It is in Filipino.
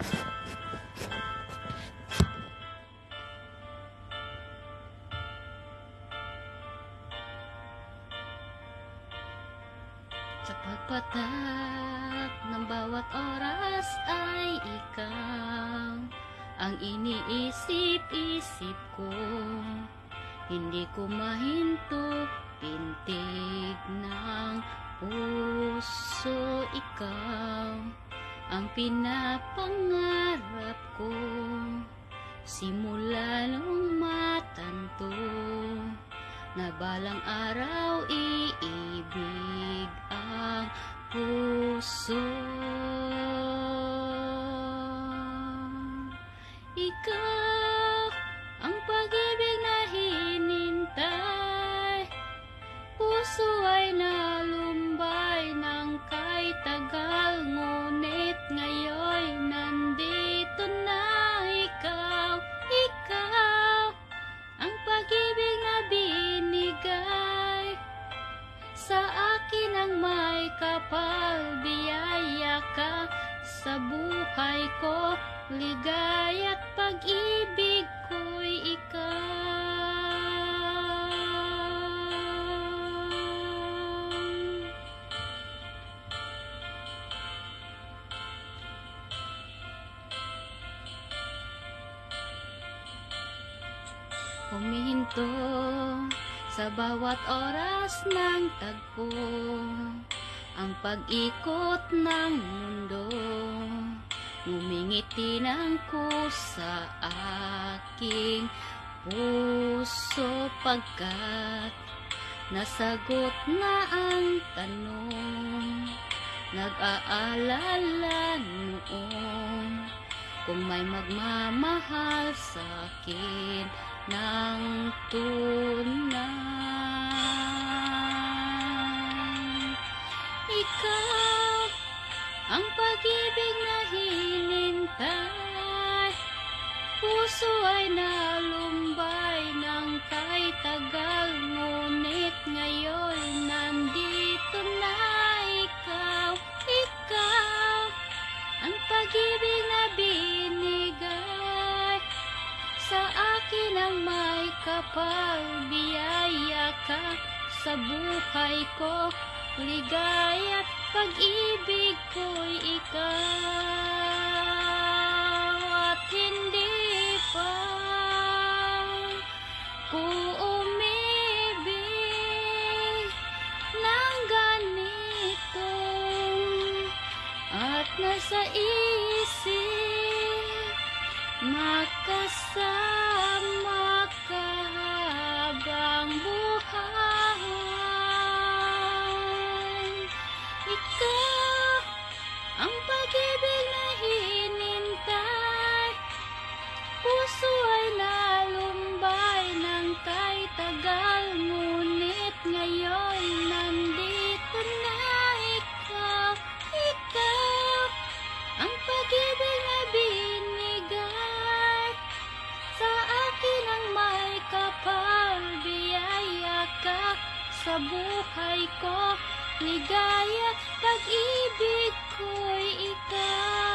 Sa pagpatak ng bawat oras ay ikaw ang iniisip-isip ko. Hindi ko mahinto, pintig ng puso, ikaw ang pinapangarap ko. Simula nung matanto na balang araw iibig ang puso. Ikaw ang pag-ibig na hinintay, puso ay nalumbay ng kay tagal, ngunit ngayon nandito na ikaw. Ikaw ang pag-ibig na binigay sa akin, ang may kapal, biyaya ka sa buhay ko, ligaya at pag-ibig ko'y ikaw. Humihinto sa bawat oras ng tagpo, ang pag-ikot ng mundo. Ngumingiti ng kusa aking puso, pagkat nasagot na ang tanong. Nag-aalala noon kung may magmamahal sa akin ng tunay. Ikaw ang pag-ibig na hinintay, puso ay nalumbay ng kay tagal, ngunit ngayon nandito na ikaw. Ikaw ang pag-ibig na binigay sa akin, ang may kapal, biyaya ka sa buhay ko, ligaya at pag-ibig ko'y ikaw. At hindi pa ko umibig ng ganito, at nasa isip makasama ka habang buhay. Ikaw ang pag-ibig na hinintay, puso ay nalumbay ng kay tagal, ngunit ngayon nandito na ikaw. Ikaw ang pag-ibig na binigay sa akin, ang may kapal, biyaya ka sa buhay ko, ligaya, pag-ibig ko'y ikaw.